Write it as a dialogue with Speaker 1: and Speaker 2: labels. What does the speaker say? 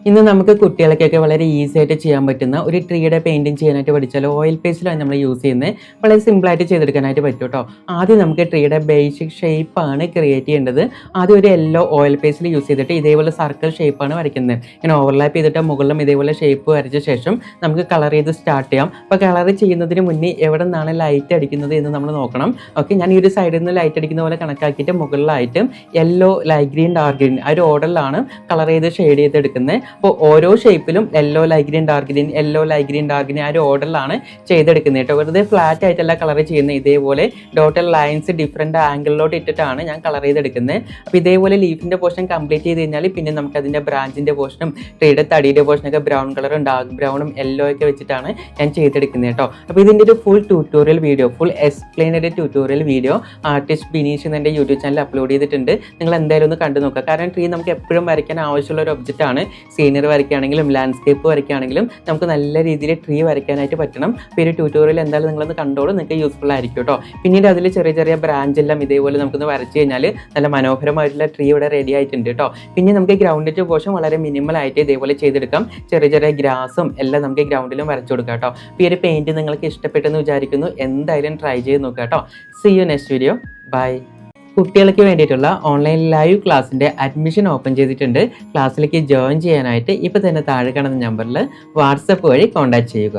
Speaker 1: ഇന്ന് നമുക്ക് കുട്ടികൾക്കൊക്കെ വളരെ ഈസി ആയിട്ട് ചെയ്യാൻ പറ്റുന്ന ഒരു ട്രീയുടെ പെയിന്റിങ് ചെയ്യാനായിട്ട് പഠിച്ചാലോ. ഓയിൽ പേസ്റ്റിലാണ് നമ്മൾ യൂസ് ചെയ്യുന്നത്. വളരെ സിമ്പിളായിട്ട് ചെയ്തെടുക്കാനായിട്ട് പറ്റും കേട്ടോ. ആദ്യം നമുക്ക് ട്രീയുടെ ബേസിക് ഷേപ്പാണ് ക്രിയേറ്റ് ചെയ്യേണ്ടത്. ആദ്യം ഒരു യെല്ലോ ഓയിൽ പേസ്റ്റിൽ യൂസ് ചെയ്തിട്ട് ഇതേപോലെ സർക്കിൾ ഷേപ്പാണ് വരയ്ക്കുന്നത്. ഇങ്ങനെ ഓവർലാപ്പ് ചെയ്തിട്ട് മുകളിലും ഇതേപോലെ ഷേപ്പ് വരച്ച ശേഷം നമുക്ക് കളർ ചെയ്ത് സ്റ്റാർട്ട് ചെയ്യാം. അപ്പോൾ കളർ ചെയ്യുന്നതിന് മുന്നേ എവിടെ നിന്നാണ് ലൈറ്റ് അടിക്കുന്നത് എന്ന് നമ്മൾ നോക്കണം. ഓക്കെ, ഞാൻ ഈ ഒരു സൈഡിൽ നിന്ന് ലൈറ്റ് അടിക്കുന്ന പോലെ കണക്കാക്കിയിട്ട് മുകളിലായിട്ട് yellow, light green, dark green ആ ഒരു ഓർഡറിലാണ് കളർ ചെയ്ത് ഷെയ്ഡ് ചെയ്തെടുക്കുന്നത്. അപ്പോൾ ഓരോ ഷേപ്പിലും yellow, light green, dark green, yellow, light green, dark green ആ ഒരു ഓർഡറിലാണ് ചെയ്തെടുക്കുന്നത് കേട്ടോ. വെറുതെ ഫ്ലാറ്റ് ആയിട്ടല്ല കളർ ചെയ്യുന്നത്. ഇതേപോലെ ഡോട്ടഡ് ലൈൻസ് ഡിഫറെൻറ്റ് ആംഗിളിലോട്ട് ഇട്ടിട്ടാണ് ഞാൻ കളർ ചെയ്തെടുക്കുന്നത്. അപ്പോൾ ഇതേപോലെ ലീഫിൻ്റെ പോർഷൻ കംപ്ലീറ്റ് ചെയ്ത് കഴിഞ്ഞാൽ പിന്നെ നമുക്ക് അതിൻ്റെ ബ്രാഞ്ചിൻ്റെ പോർഷനും ട്രീയുടെ തടിയുടെ പോർഷനൊക്കെ ബ്രൗൺ കളറും ഡാർക്ക് ബ്രൗണും യെല്ലോ ഒക്കെ വെച്ചിട്ടാണ് ഞാൻ ചെയ്തെടുക്കുന്നത് കേട്ടോ. അപ്പോൾ ഇതിൻ്റെ ഒരു full tutorial video, full explained tutorial video artist Bineesh എന്ന് എൻ്റെ യൂട്യൂബ് ചാനൽ അപ്ലോഡ് ചെയ്തിട്ടുണ്ട്. നിങ്ങൾ എന്തായാലും ഒന്ന് കണ്ടു നോക്കുക. കാരണം ട്രീ നമുക്ക് എപ്പോഴും വരയ്ക്കാൻ ആവശ്യമുള്ള ഒരു ഒബ്ജക്റ്റാണ്. സീനറി വരയ്ക്കുകയാണെങ്കിലും ലാൻഡ്സ്കേപ്പ് വരയ്ക്കുകയാണെങ്കിലും നമുക്ക് നല്ല രീതിയിൽ ട്രീ വരയ്ക്കാനായിട്ട് പറ്റണം. അപ്പോൾ ഈ ട്യൂട്ടോറിയൽ എന്തായാലും നിങ്ങളൊന്ന് കണ്ടോളൂ, നിങ്ങൾക്ക് യൂസ്ഫുൾ ആയിരിക്കും കേട്ടോ. പിന്നീട് അതിൽ ചെറിയ ചെറിയ ബ്രാഞ്ച് എല്ലാം ഇതേപോലെ നമുക്കൊന്ന് വരച്ച് കഴിഞ്ഞാൽ നല്ല മനോഹരമായിട്ടുള്ള ട്രീ ഇവിടെ റെഡി ആയിട്ടുണ്ട് കേട്ടോ. പിന്നെ നമുക്ക് ഗ്രൗണ്ടിൻ്റെ പോർഷൻ വളരെ മിനിമലായിട്ട് ഇതേപോലെ ചെയ്തെടുക്കാം. ചെറിയ ചെറിയ ഗ്രാസും എല്ലാം നമുക്ക് ഗ്രൗണ്ടിലും വരച്ചു കൊടുക്കാം കേട്ടോ. അപ്പോൾ ഈ ഒരു പെയിൻറ്റ് നിങ്ങൾക്ക് ഇഷ്ടപ്പെട്ടെന്ന് വിചാരിക്കുന്നു. എന്തായാലും ട്രൈ ചെയ്ത് നോക്കുക കേട്ടോ. See you next video. Bye. കുട്ടികൾക്ക് വേണ്ടിയിട്ടുള്ള ഓൺലൈൻ ലൈവ് ക്ലാസ്സിൻ്റെ അഡ്മിഷൻ ഓപ്പൺ ചെയ്തിട്ടുണ്ട്. ക്ലാസ്സിലേക്ക് ജോയിൻ ചെയ്യാനായിട്ട് ഇപ്പോൾ തന്നെ താഴെ കാണുന്ന നമ്പറിൽ വാട്സപ്പ് വഴി കോൺടാക്ട് ചെയ്യുക.